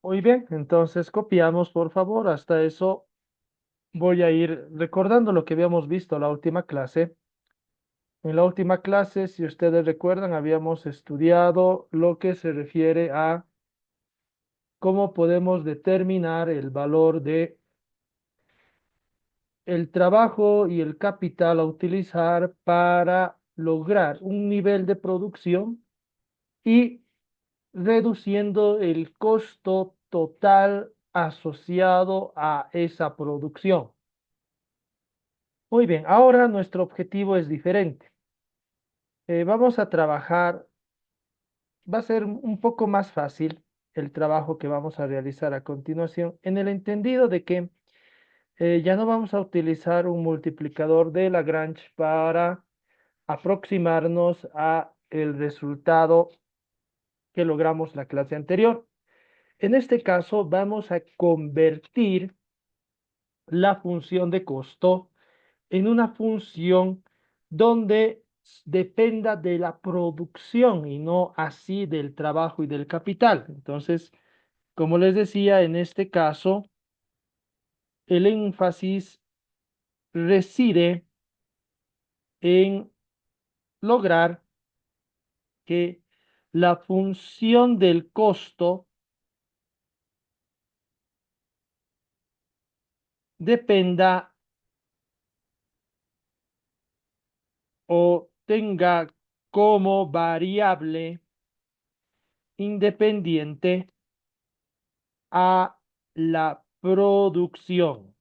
Muy bien, entonces copiamos, por favor. Hasta eso voy a ir recordando lo que habíamos visto la última clase. En la última clase, si ustedes recuerdan, habíamos estudiado lo que se refiere a cómo podemos determinar el valor de el trabajo y el capital a utilizar para lograr un nivel de producción y reduciendo el costo total asociado a esa producción. Muy bien, ahora nuestro objetivo es diferente. Vamos a trabajar, va a ser un poco más fácil el trabajo que vamos a realizar a continuación, en el entendido de que ya no vamos a utilizar un multiplicador de Lagrange para aproximarnos a el resultado que logramos la clase anterior. En este caso, vamos a convertir la función de costo en una función donde dependa de la producción y no así del trabajo y del capital. Entonces, como les decía, en este caso, el énfasis reside en lograr que la función del costo dependa o tenga como variable independiente a la producción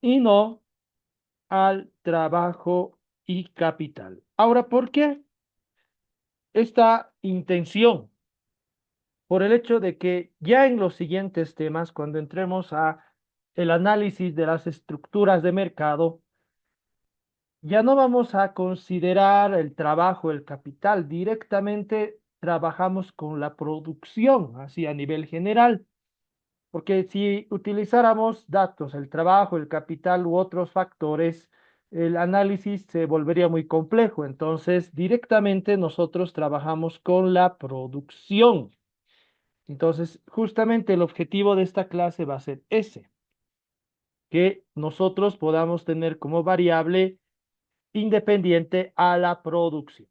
y no al trabajo y capital. Ahora, ¿por qué esta intención? Por el hecho de que ya en los siguientes temas, cuando entremos a el análisis de las estructuras de mercado, ya no vamos a considerar el trabajo, el capital, directamente trabajamos con la producción, así a nivel general. Porque si utilizáramos datos, el trabajo, el capital u otros factores, el análisis se volvería muy complejo. Entonces, directamente nosotros trabajamos con la producción. Entonces, justamente el objetivo de esta clase va a ser ese, que nosotros podamos tener como variable independiente a la producción.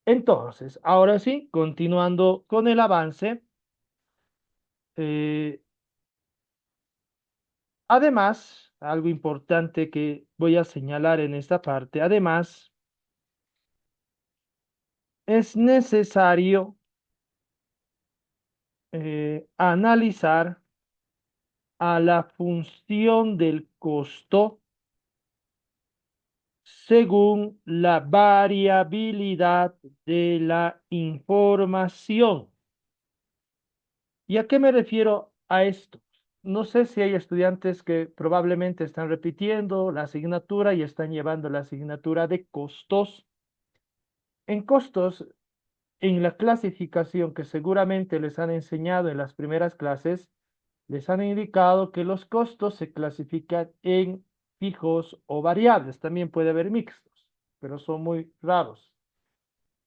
Entonces, ahora sí, continuando con el avance, eh, además, algo importante que voy a señalar en esta parte, además, es necesario analizar a la función del costo según la variabilidad de la información. ¿Y a qué me refiero a esto? No sé si hay estudiantes que probablemente están repitiendo la asignatura y están llevando la asignatura de costos. En costos, en la clasificación que seguramente les han enseñado en las primeras clases, les han indicado que los costos se clasifican en fijos o variables. También puede haber mixtos, pero son muy raros.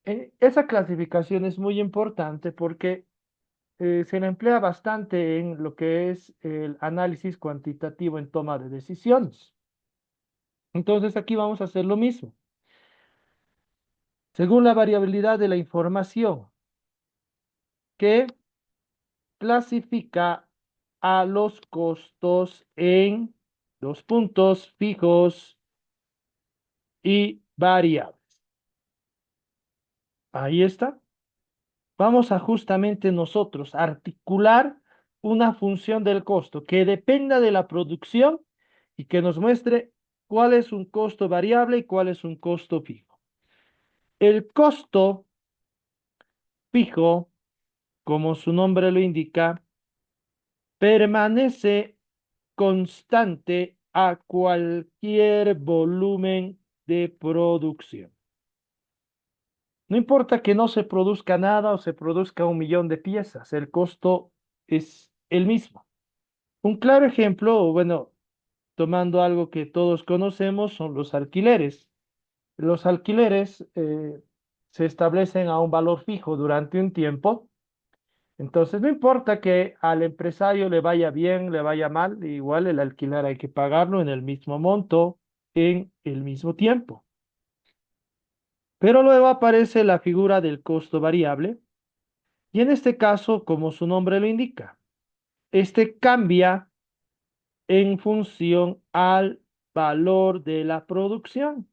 Esa clasificación es muy importante porque se la emplea bastante en lo que es el análisis cuantitativo en toma de decisiones. Entonces aquí vamos a hacer lo mismo. Según la variabilidad de la información que clasifica a los costos en los puntos fijos y variables. Ahí está. Vamos a justamente nosotros articular una función del costo que dependa de la producción y que nos muestre cuál es un costo variable y cuál es un costo fijo. El costo fijo, como su nombre lo indica, permanece constante a cualquier volumen de producción. No importa que no se produzca nada o se produzca 1 millón de piezas, el costo es el mismo. Un claro ejemplo, o bueno, tomando algo que todos conocemos, son los alquileres. Los alquileres se establecen a un valor fijo durante un tiempo. Entonces, no importa que al empresario le vaya bien, le vaya mal, igual el alquiler hay que pagarlo en el mismo monto, en el mismo tiempo. Pero luego aparece la figura del costo variable, y en este caso, como su nombre lo indica, este cambia en función al valor de la producción.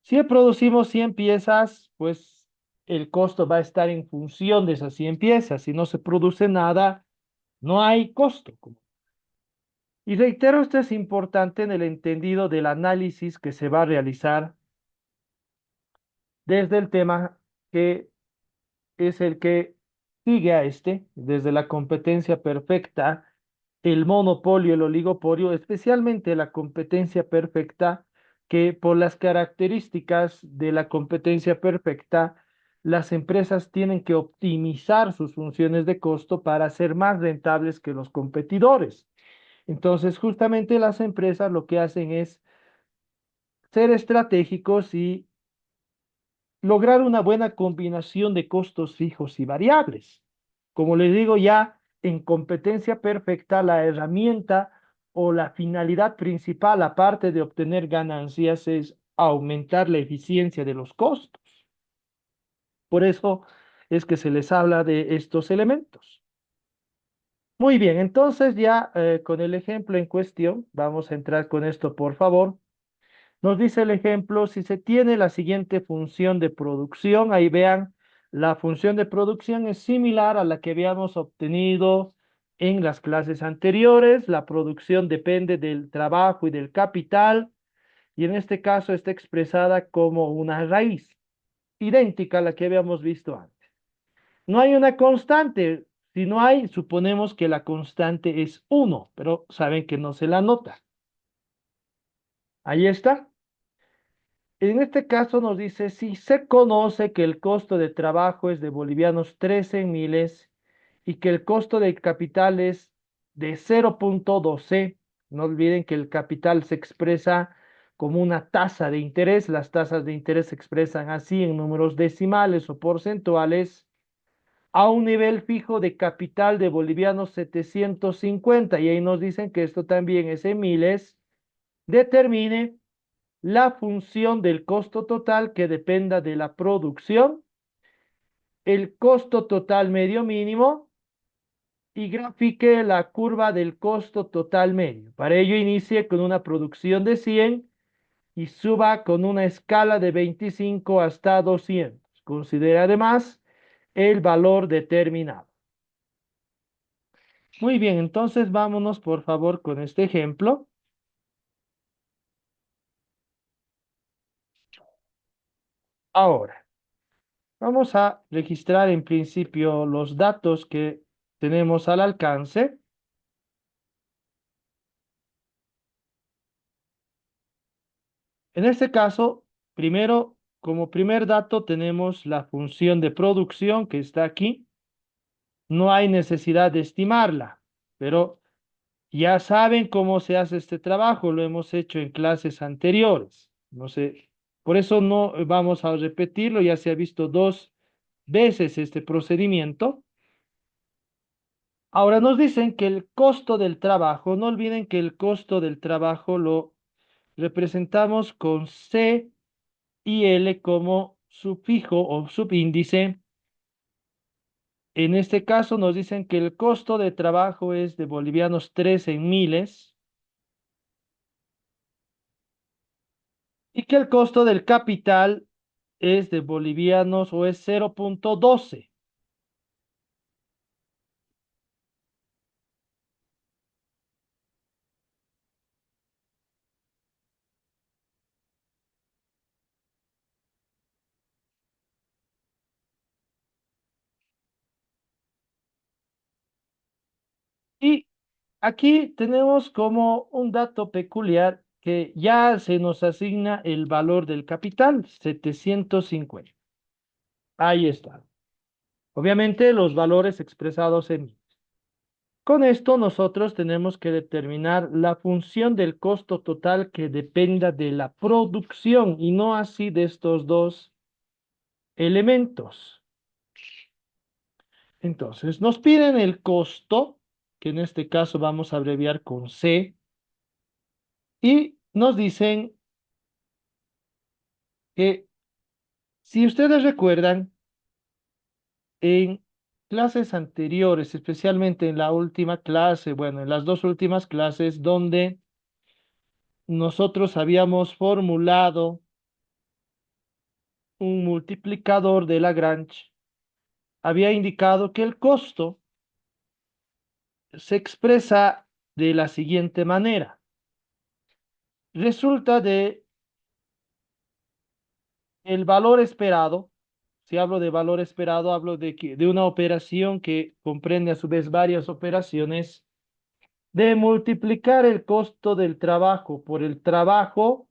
Si producimos 100 piezas, pues el costo va a estar en función de esas 100 piezas. Si no se produce nada, no hay costo. Y reitero, esto es importante en el entendido del análisis que se va a realizar desde el tema que es el que sigue a este, desde la competencia perfecta, el monopolio, el oligopolio, especialmente la competencia perfecta, que por las características de la competencia perfecta, las empresas tienen que optimizar sus funciones de costo para ser más rentables que los competidores. Entonces, justamente las empresas lo que hacen es ser estratégicos y lograr una buena combinación de costos fijos y variables. Como les digo, ya en competencia perfecta, la herramienta o la finalidad principal, aparte de obtener ganancias, es aumentar la eficiencia de los costos. Por eso es que se les habla de estos elementos. Muy bien, entonces ya con el ejemplo en cuestión, vamos a entrar con esto, por favor. Nos dice el ejemplo, si se tiene la siguiente función de producción, ahí vean, la función de producción es similar a la que habíamos obtenido en las clases anteriores. La producción depende del trabajo y del capital, y en este caso está expresada como una raíz, idéntica a la que habíamos visto antes. No hay una constante. Si no hay, suponemos que la constante es uno, pero saben que no se la nota. Ahí está. En este caso nos dice, si se conoce que el costo de trabajo es de bolivianos 13 en miles y que el costo del capital es de 0,12, no olviden que el capital se expresa como una tasa de interés, las tasas de interés se expresan así en números decimales o porcentuales, a un nivel fijo de capital de bolivianos 750, y ahí nos dicen que esto también es en miles, determine la función del costo total que dependa de la producción, el costo total medio mínimo y grafique la curva del costo total medio. Para ello inicie con una producción de 100 y suba con una escala de 25 hasta 200. Considere además el valor determinado. Muy bien, entonces vámonos por favor con este ejemplo. Ahora, vamos a registrar en principio los datos que tenemos al alcance. En este caso, primero, como primer dato tenemos la función de producción que está aquí. No hay necesidad de estimarla, pero ya saben cómo se hace este trabajo, lo hemos hecho en clases anteriores. No sé, por eso no vamos a repetirlo, ya se ha visto dos veces este procedimiento. Ahora nos dicen que el costo del trabajo, no olviden que el costo del trabajo lo representamos con C y L como sufijo o subíndice. En este caso nos dicen que el costo de trabajo es de bolivianos 3 en miles y que el costo del capital es de bolivianos o es 0,12. Y aquí tenemos como un dato peculiar que ya se nos asigna el valor del capital, 750. Ahí está. Obviamente los valores expresados en mil. Con esto nosotros tenemos que determinar la función del costo total que dependa de la producción y no así de estos dos elementos. Entonces, nos piden el costo, que en este caso vamos a abreviar con C, y nos dicen que si ustedes recuerdan, en clases anteriores, especialmente en la última clase, bueno, en las dos últimas clases, donde nosotros habíamos formulado un multiplicador de Lagrange, había indicado que el costo se expresa de la siguiente manera. Resulta de el valor esperado. Si hablo de valor esperado, hablo de una operación que comprende a su vez varias operaciones, de multiplicar el costo del trabajo por el trabajo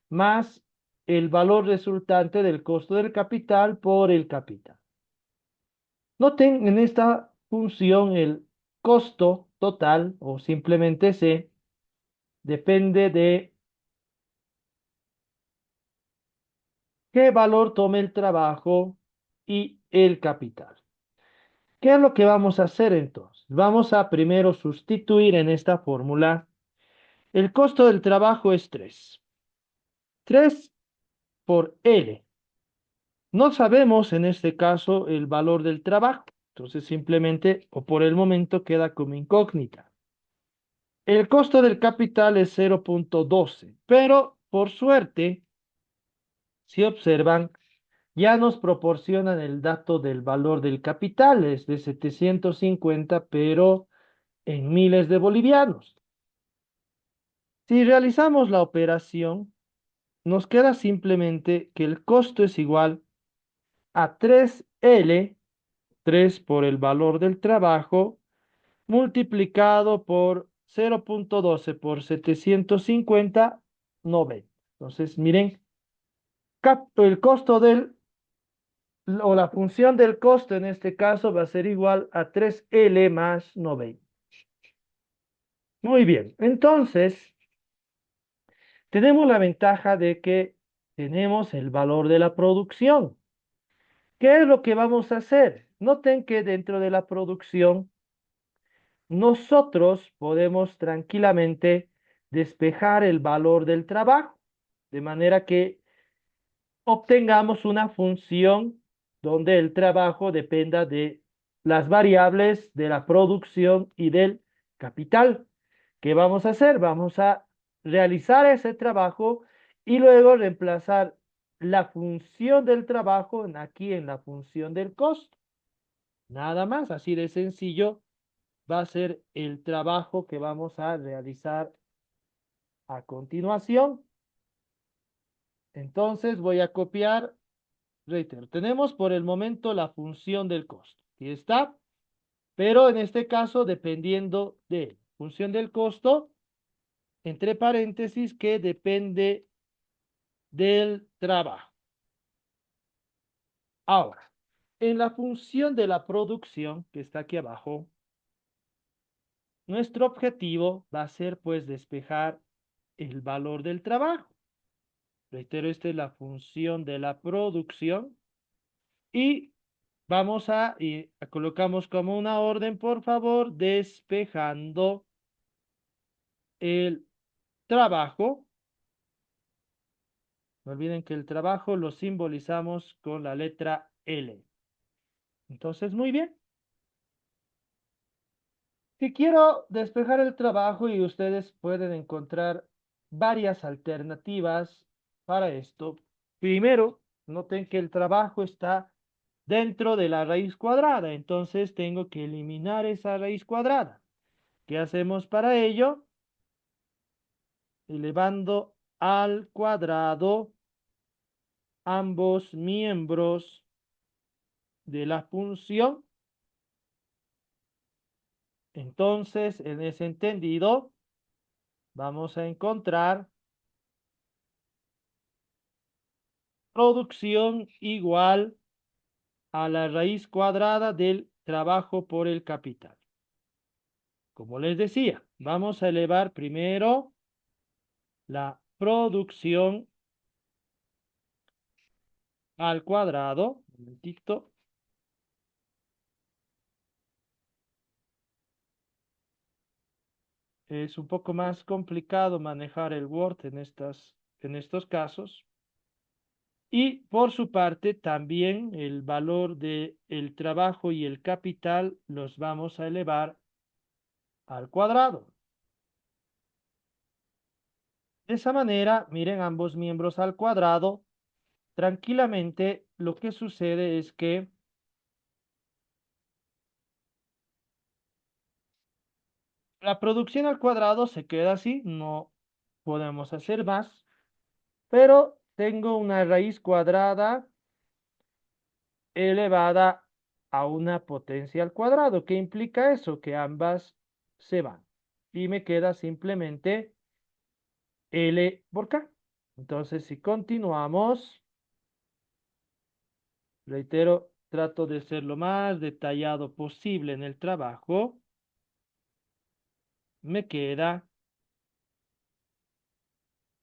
más el valor resultante del costo del capital por el capital. Noten en esta función el costo total o simplemente C depende de qué valor tome el trabajo y el capital. ¿Qué es lo que vamos a hacer entonces? Vamos a primero sustituir en esta fórmula. El costo del trabajo es 3. 3 por L. No sabemos en este caso el valor del trabajo. Entonces simplemente o por el momento queda como incógnita. El costo del capital es 0,12, pero por suerte, si observan, ya nos proporcionan el dato del valor del capital, es de 750, pero en miles de bolivianos. Si realizamos la operación, nos queda simplemente que el costo es igual a 3L, 3 por el valor del trabajo, multiplicado por 0,12 por 750, 90. Entonces, miren, el costo o la función del costo en este caso va a ser igual a 3L más 90. Muy bien, entonces tenemos la ventaja de que tenemos el valor de la producción. ¿Qué es lo que vamos a hacer? Noten que dentro de la producción nosotros podemos tranquilamente despejar el valor del trabajo, de manera que obtengamos una función donde el trabajo dependa de las variables de la producción y del capital. ¿Qué vamos a hacer? Vamos a realizar ese trabajo y luego reemplazar la función del trabajo aquí en la función del costo. Nada más, así de sencillo va a ser el trabajo que vamos a realizar a continuación. Entonces voy a copiar, reitero, tenemos por el momento la función del costo. Aquí está, pero en este caso dependiendo de función del costo, entre paréntesis, que depende del trabajo. Ahora, en la función de la producción, que está aquí abajo, nuestro objetivo va a ser pues despejar el valor del trabajo. Reitero, esta es la función de la producción y vamos y colocamos como una orden, por favor, despejando el trabajo. No olviden que el trabajo lo simbolizamos con la letra L. Entonces, muy bien. Si quiero despejar el trabajo y ustedes pueden encontrar varias alternativas para esto. Primero, noten que el trabajo está dentro de la raíz cuadrada, entonces tengo que eliminar esa raíz cuadrada. ¿Qué hacemos para ello? Elevando al cuadrado ambos miembros de la función. Entonces, en ese entendido, vamos a encontrar producción igual a la raíz cuadrada del trabajo por el capital. Como les decía, vamos a elevar primero la producción al cuadrado. Un momentito. Es un poco más complicado manejar el Word en estos casos. Y por su parte, también el valor de el trabajo y el capital los vamos a elevar al cuadrado. De esa manera, miren ambos miembros al cuadrado. Tranquilamente, lo que sucede es que la producción al cuadrado se queda así, no podemos hacer más, pero tengo una raíz cuadrada elevada a una potencia al cuadrado. ¿Qué implica eso? Que ambas se van. Y me queda simplemente L por K. Entonces, si continuamos, reitero, trato de ser lo más detallado posible en el trabajo. Me queda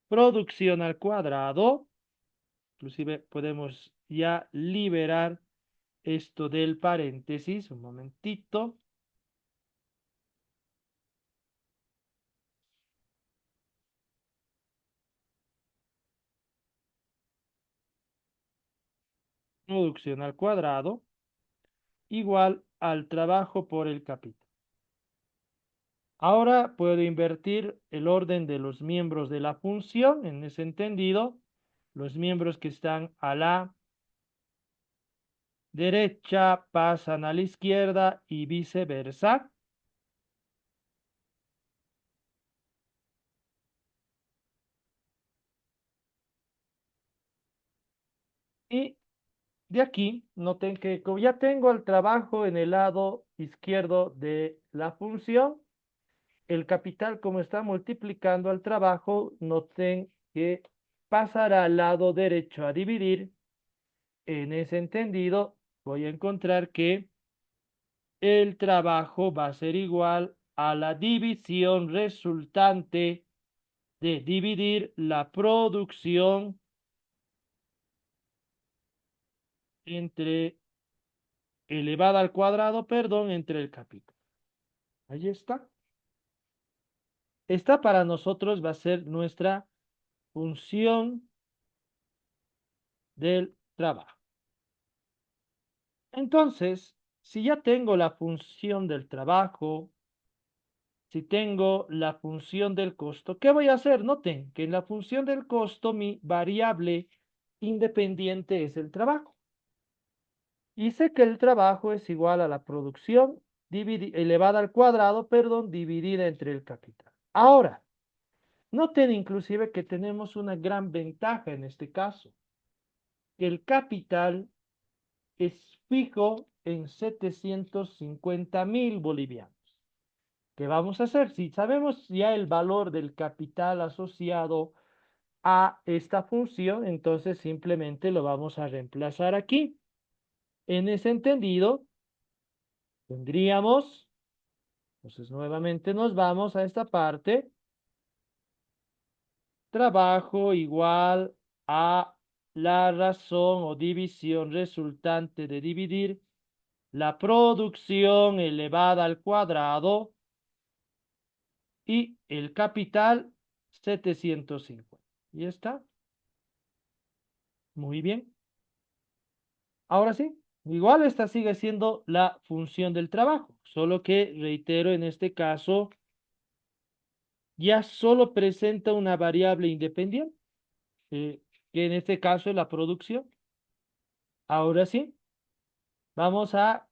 producción al cuadrado. Inclusive podemos ya liberar esto del paréntesis. Un momentito. Producción al cuadrado igual al trabajo por el capital. Ahora puedo invertir el orden de los miembros de la función. En ese entendido, los miembros que están a la derecha pasan a la izquierda y viceversa. Y de aquí, noten que como ya tengo el trabajo en el lado izquierdo de la función, el capital como está multiplicando al trabajo, noten que pasará al lado derecho a dividir. En ese entendido, voy a encontrar que el trabajo va a ser igual a la división resultante de dividir la producción entre elevada al cuadrado, perdón, entre el capital. Ahí está. Esta para nosotros va a ser nuestra función del trabajo. Entonces, si ya tengo la función del trabajo, si tengo la función del costo, ¿qué voy a hacer? Noten que en la función del costo mi variable independiente es el trabajo. Y sé que el trabajo es igual a la producción elevada al cuadrado, perdón, dividida entre el capital. Ahora, noten inclusive que tenemos una gran ventaja en este caso, que el capital es fijo en 750.000 bolivianos. ¿Qué vamos a hacer? Si sabemos ya el valor del capital asociado a esta función, entonces simplemente lo vamos a reemplazar aquí. En ese entendido, tendríamos, entonces nuevamente nos vamos a esta parte, trabajo igual a la razón o división resultante de dividir la producción elevada al cuadrado y el capital 750. ¿Y está? Muy bien. Ahora sí, igual esta sigue siendo la función del trabajo, solo que, reitero, en este caso ya solo presenta una variable independiente, que en este caso es la producción. Ahora sí, vamos a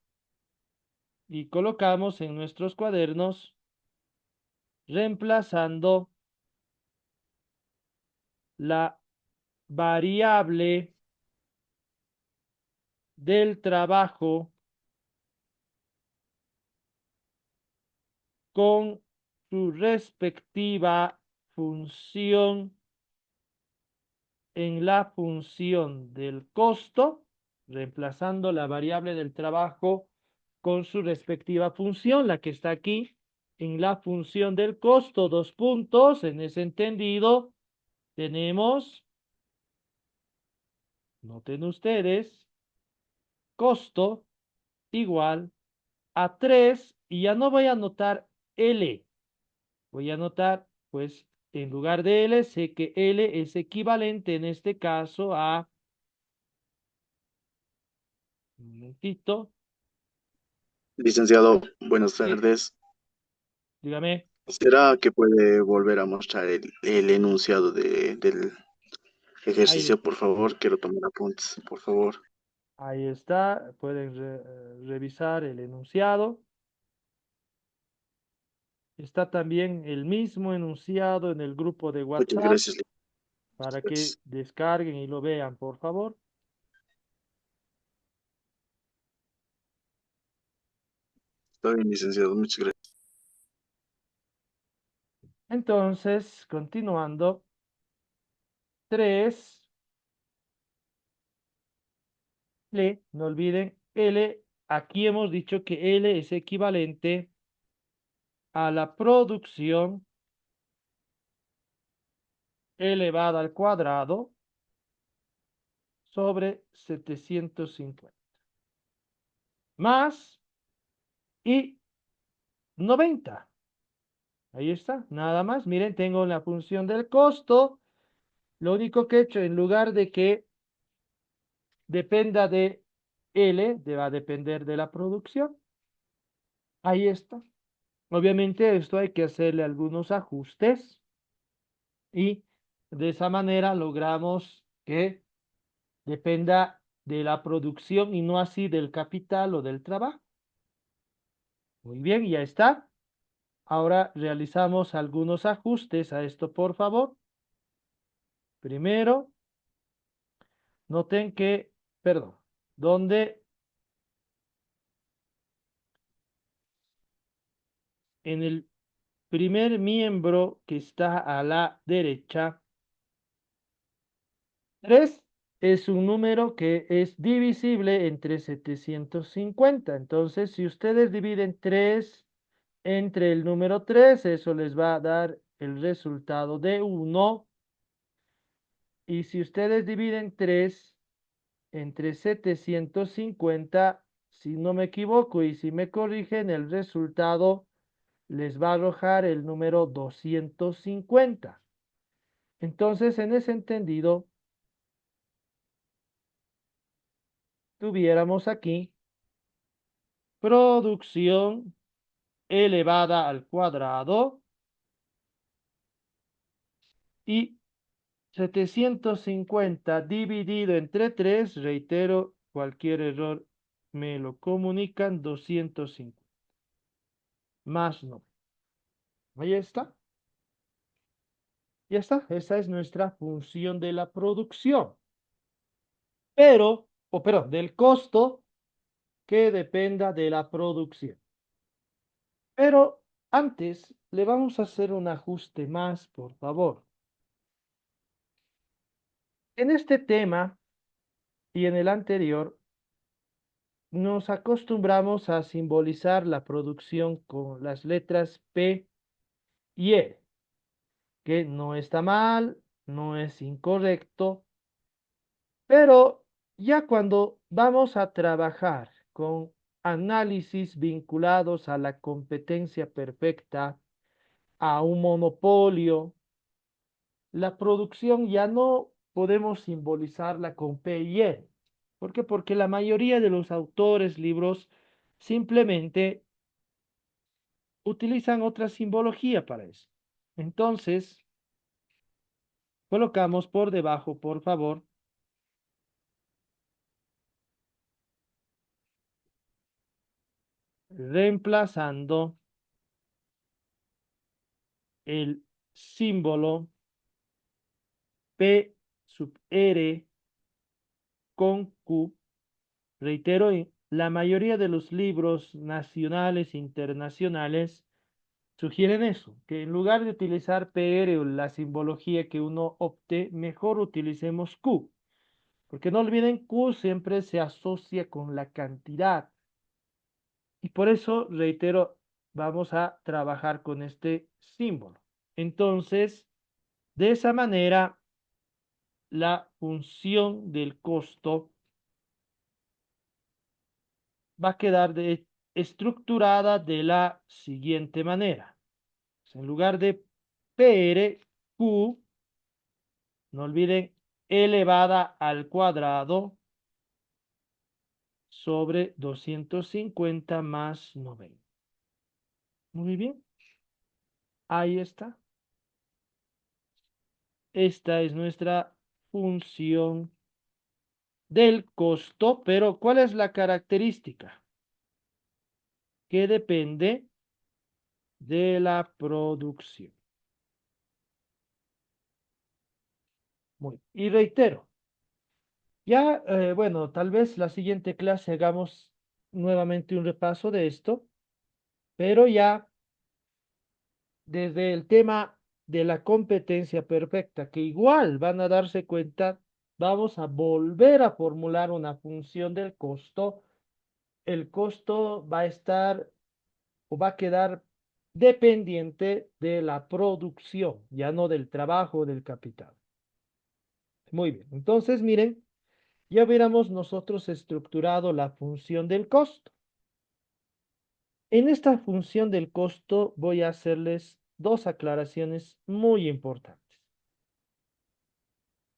y colocamos en nuestros cuadernos reemplazando la variable del trabajo con su respectiva función en la función del costo, reemplazando la variable del trabajo con su respectiva función, la que está aquí, en la función del costo, dos puntos. En ese entendido, tenemos Noten ustedes, costo igual a 3 y ya no voy a anotar L. Voy a anotar, pues, en lugar de L, sé que L es equivalente en este caso a, un momentito, Licenciado, buenas sí, tardes. dígame, ¿Será que puede volver a mostrar el enunciado del ahí, ejercicio, por favor? Quiero tomar apuntes, por favor. ahí está, pueden revisar el enunciado. Está también el mismo enunciado en el grupo de Muchas WhatsApp gracias. para que Gracias. descarguen y lo vean, por favor. Está bien, licenciado, muchas gracias. Entonces, continuando, 3 L, no olviden, L, aquí hemos dicho que L es equivalente a la producción elevada al cuadrado sobre 750 más y 90. Ahí está, nada más. Miren, tengo la función del costo. Lo único que he hecho, en lugar de que dependa de L, va a depender de la producción. Ahí está. Obviamente esto hay que hacerle algunos ajustes y de esa manera logramos que dependa de la producción y no así del capital o del trabajo. Muy bien, ya está. Ahora realizamos algunos ajustes a esto, por favor. Primero, noten que, perdón, donde en el primer miembro que está a la derecha, 3 es un número que es divisible entre 750. Entonces, si ustedes dividen 3 entre el número 3, eso les va a dar el resultado de 1. Y si ustedes dividen 3 entre 750, si no me equivoco y si me corrigen, el resultado les va a arrojar el número 250. Entonces, en ese entendido, tuviéramos aquí producción elevada al cuadrado y 750 dividido entre 3, reitero, cualquier error me lo comunican, 250 más no. Ahí está. Ya está. Esa es nuestra función de la producción. Pero, o perdón, del costo que dependa de la producción. Pero antes le vamos a hacer un ajuste más, por favor. En este tema y en el anterior, nos acostumbramos a simbolizar la producción con las letras P y E, que no está mal, no es incorrecto, pero ya cuando vamos a trabajar con análisis vinculados a la competencia perfecta, a un monopolio, la producción ya no podemos simbolizarla con P y E. ¿Por qué? Porque la mayoría de los autores, libros, simplemente utilizan otra simbología para eso. Entonces, colocamos por debajo, por favor, reemplazando el símbolo P sub R con Q. Reitero, la mayoría de los libros nacionales e internacionales sugieren eso, que en lugar de utilizar PR o la simbología que uno opte, mejor utilicemos Q. Porque no olviden, Q siempre se asocia con la cantidad. Y por eso, reitero, vamos a trabajar con este símbolo. Entonces, de esa manera, la función del costo va a quedar estructurada de la siguiente manera. En lugar de PR, Q, no olviden, elevada al cuadrado sobre 250 más 90. Muy bien, ahí está. Esta es nuestra función del costo, pero ¿cuál es la característica? Que depende de la producción. Y reitero, ya, bueno, tal vez la siguiente clase hagamos nuevamente un repaso de esto, pero ya desde el tema de la competencia perfecta, que igual van a darse cuenta, vamos a volver a formular una función del costo. El costo va a estar o va a quedar dependiente de la producción, ya no del trabajo o del capital. Muy bien, entonces miren, ya hubiéramos nosotros estructurado la función del costo. En esta función del costo voy a hacerles dos aclaraciones muy importantes.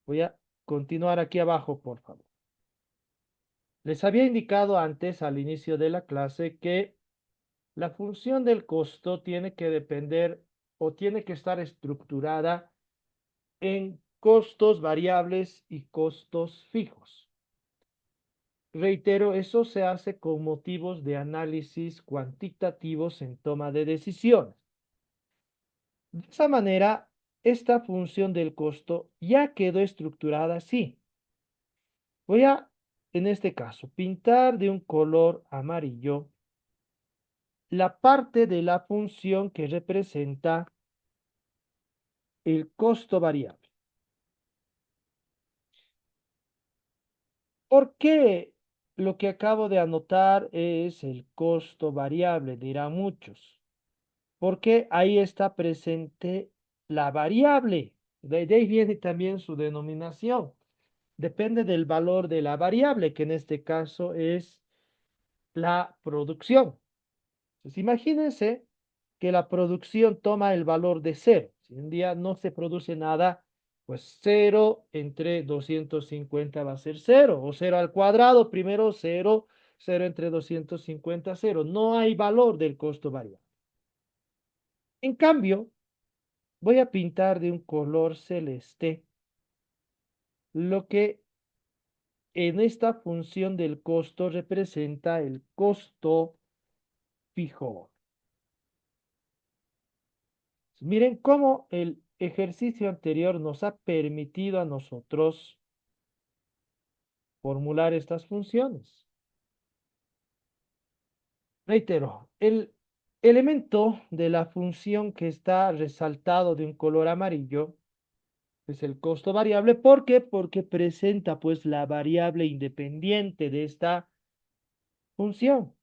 Voy a continuar aquí abajo, por favor. Les había indicado antes, al inicio de la clase, que la función del costo tiene que depender o tiene que estar estructurada en costos variables y costos fijos. Reitero, eso se hace con motivos de análisis cuantitativos en toma de decisiones. De esa manera, esta función del costo ya quedó estructurada así. Voy a, en este caso, pintar de un color amarillo la parte de la función que representa el costo variable. ¿Por qué lo que acabo de anotar es el costo variable? Dirán muchos. Porque ahí está presente la variable. De ahí viene también su denominación. Depende del valor de la variable, que en este caso es la producción. Entonces, imagínense que la producción toma el valor de cero. Si un día no se produce nada, pues cero entre 250 va a ser cero, o cero al cuadrado, primero cero, cero entre 250, cero. No hay valor del costo variable. En cambio, voy a pintar de un color celeste lo que en esta función del costo representa el costo fijo. Miren cómo el ejercicio anterior nos ha permitido a nosotros formular estas funciones. Reitero, el elemento de la función que está resaltado de un color amarillo es el costo variable. ¿Por qué? Porque presenta pues la variable independiente de esta función.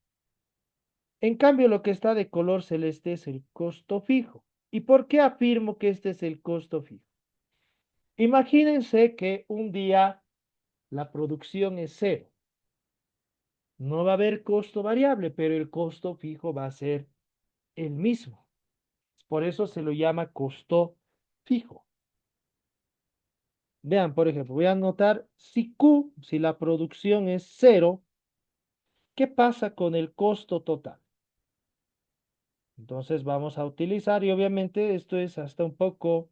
En cambio, lo que está de color celeste es el costo fijo. ¿Y por qué afirmo que este es el costo fijo? Imagínense que un día la producción es cero. No va a haber costo variable, pero el costo fijo va a ser el mismo. Por eso se lo llama costo fijo. Vean, por ejemplo, voy a anotar si Q, si la producción es cero, ¿qué pasa con el costo total? Entonces vamos a utilizar, y obviamente esto es hasta un poco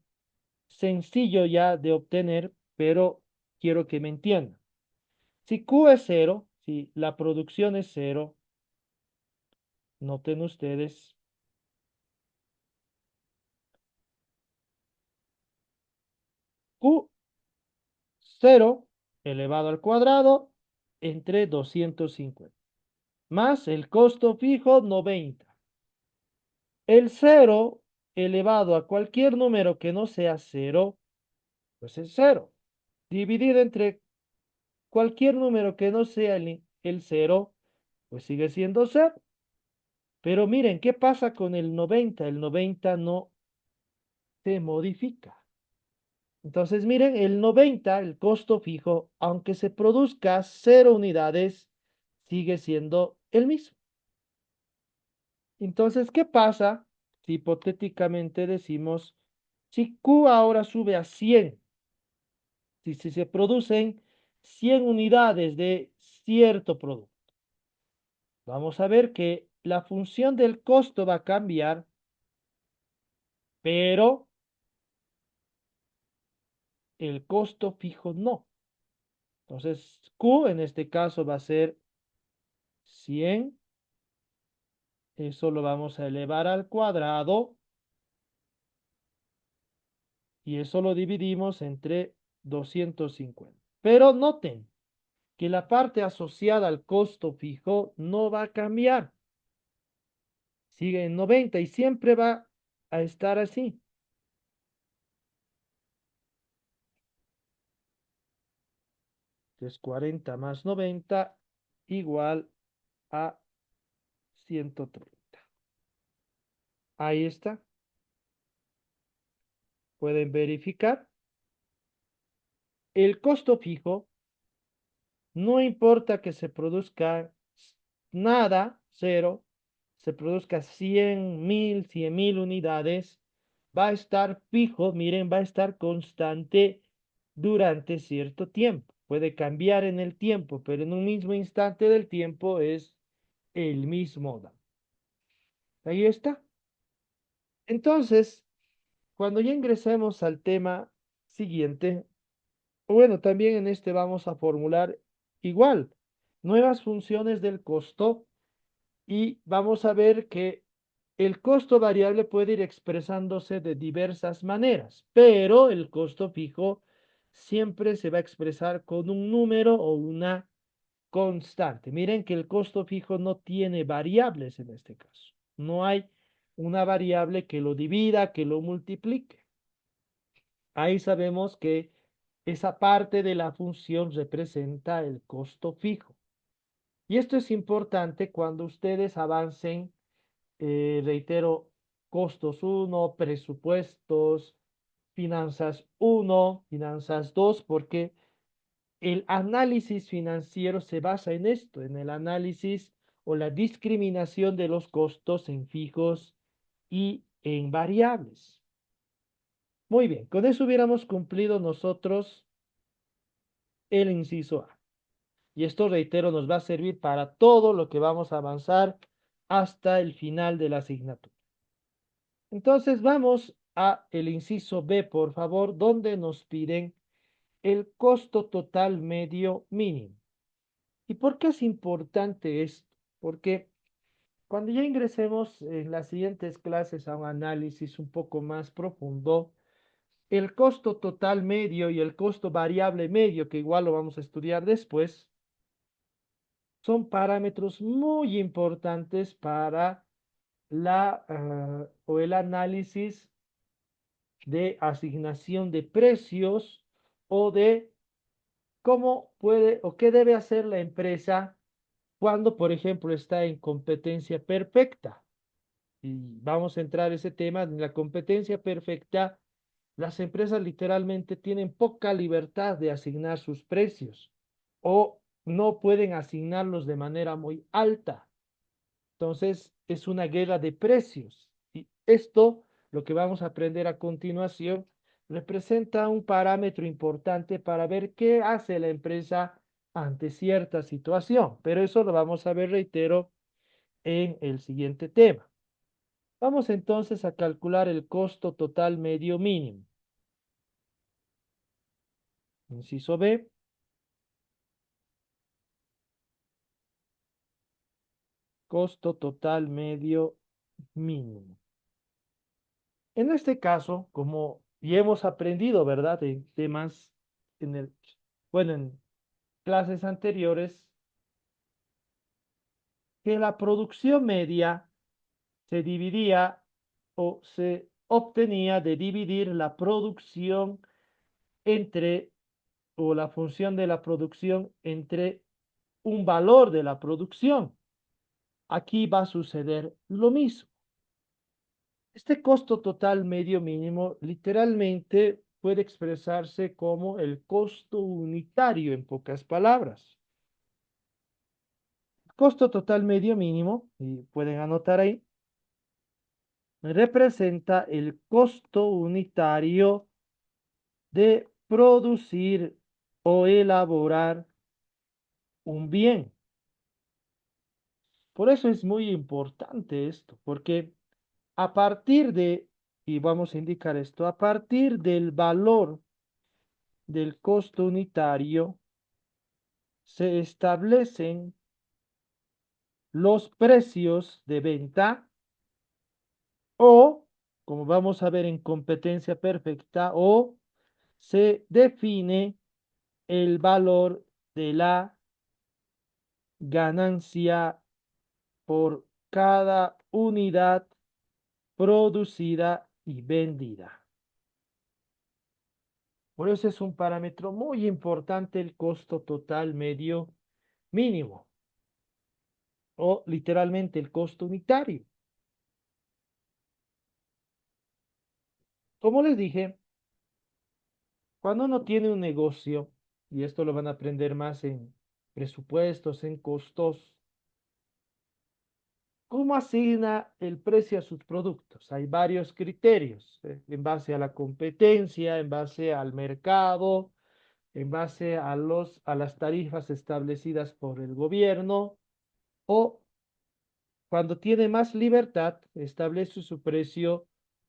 sencillo ya de obtener, pero quiero que me entiendan. Si Q es cero, si la producción es cero, noten ustedes, Q cero elevado al cuadrado entre 250, más el costo fijo 90. El cero elevado a cualquier número que no sea cero, pues es cero. Dividido entre cualquier número que no sea el cero, pues sigue siendo cero. Pero miren, ¿qué pasa con el 90? El 90 no se modifica. Entonces, miren, el 90, el costo fijo, aunque se produzca 0 unidades, sigue siendo el mismo. Entonces, ¿qué pasa si hipotéticamente decimos, si Q ahora sube a 100, si se producen 100 unidades de cierto producto? Vamos a ver que la función del costo va a cambiar, pero el costo fijo no. Entonces, Q en este caso va a ser 100. Eso lo vamos a elevar al cuadrado y eso lo dividimos entre 250. Pero noten que la parte asociada al costo fijo no va a cambiar. Sigue en 90 y siempre va a estar así. Entonces 40 más 90 igual a 130. Ahí está. Pueden verificar. El costo fijo, no importa que se produzca nada, cero, se produzca 100.000 unidades, va a estar fijo, miren, va a estar constante durante cierto tiempo. Puede cambiar en el tiempo, pero en un mismo instante del tiempo es el mismo dato. Ahí está. Entonces, cuando ya ingresemos al tema siguiente, bueno, también en este vamos a formular igual nuevas funciones del costo y vamos a ver que el costo variable puede ir expresándose de diversas maneras, pero el costo fijo siempre se va a expresar con un número o una constante. Miren que el costo fijo no tiene variables en este caso. No hay una variable que lo divida, que lo multiplique. Ahí sabemos que esa parte de la función representa el costo fijo. Y esto es importante cuando ustedes avancen, reitero, costos uno, presupuestos, finanzas uno, finanzas 2, porque el análisis financiero se basa en esto, en el análisis o la discriminación de los costos en fijos y en variables. Muy bien, con eso hubiéramos cumplido nosotros el inciso A. Y esto, reitero, nos va a servir para todo lo que vamos a avanzar hasta el final de la asignatura. Entonces vamos a el inciso B, por favor, donde nos piden el costo total medio mínimo. ¿Y por qué es importante esto? Porque cuando ya ingresemos en las siguientes clases a un análisis un poco más profundo, el costo total medio y el costo variable medio, que igual lo vamos a estudiar después, son parámetros muy importantes para o el análisis de asignación de precios o de cómo puede o qué debe hacer la empresa cuando, por ejemplo, está en competencia perfecta. Y vamos a entrar a ese tema. En la competencia perfecta, las empresas literalmente tienen poca libertad de asignar sus precios o no pueden asignarlos de manera muy alta. Entonces, es una guerra de precios. Y esto, lo que vamos a aprender a continuación, representa un parámetro importante para ver qué hace la empresa ante cierta situación. Pero eso lo vamos a ver, reitero, en el siguiente tema. Vamos entonces a calcular el costo total medio mínimo. Inciso B, costo total medio mínimo. En este caso, como ya hemos aprendido, ¿verdad? En temas, en el, bueno, en clases anteriores, que la producción media se dividía o se obtenía de dividir la producción entre, o la función de la producción entre un valor de la producción. Aquí va a suceder lo mismo. Este costo total medio mínimo literalmente puede expresarse como el costo unitario en pocas palabras. Costo total medio mínimo, y pueden anotar ahí, representa el costo unitario de producir o elaborar un bien. Por eso es muy importante esto, porque a partir de, y vamos a indicar esto, a partir del valor del costo unitario se establecen los precios de venta o, como vamos a ver en competencia perfecta, o se define el valor de la ganancia por cada unidad producida y vendida. Por eso es un parámetro muy importante el costo total medio mínimo o literalmente el costo unitario. Como les dije, cuando uno tiene un negocio, y esto lo van a aprender más en presupuestos, en costos, ¿cómo asigna el precio a sus productos? Hay varios criterios, en base a la competencia, en base al mercado, en base a las tarifas establecidas por el gobierno o cuando tiene más libertad, establece su precio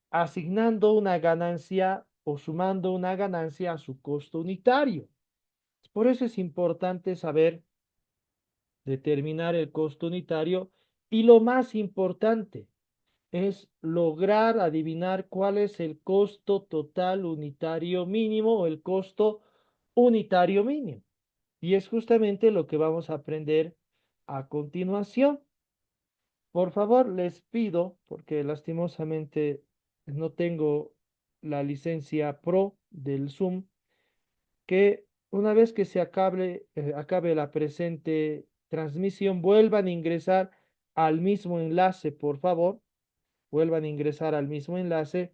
asignando una ganancia o sumando una ganancia a su costo unitario. Por eso es importante saber determinar el costo unitario y lo más importante es lograr adivinar cuál es el costo total unitario mínimo o el costo unitario mínimo. Y es justamente lo que vamos a aprender a continuación. Por favor, les pido, porque lastimosamente no tengo la licencia Pro del Zoom, que una vez que se acabe la presente transmisión, vuelvan a ingresar al mismo enlace, por favor, vuelvan a ingresar al mismo enlace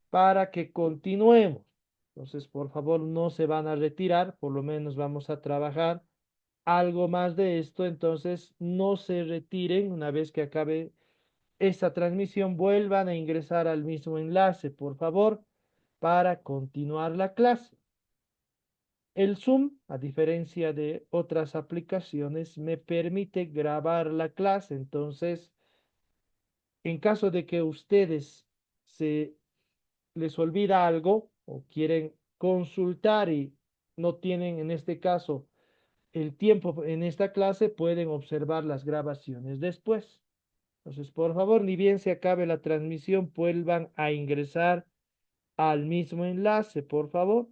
para que continuemos. Entonces, por favor, no se van a retirar, por lo menos vamos a trabajar algo más de esto, entonces no se retiren una vez que acabe esta transmisión, vuelvan a ingresar al mismo enlace, por favor, para continuar la clase. El Zoom, a diferencia de otras aplicaciones, me permite grabar la clase. Entonces, en caso de que ustedes se les olvida algo o quieren consultar y no tienen en este caso el tiempo en esta clase, pueden observar las grabaciones después. Entonces, por favor, ni bien se acabe la transmisión, vuelvan a ingresar al mismo enlace, por favor.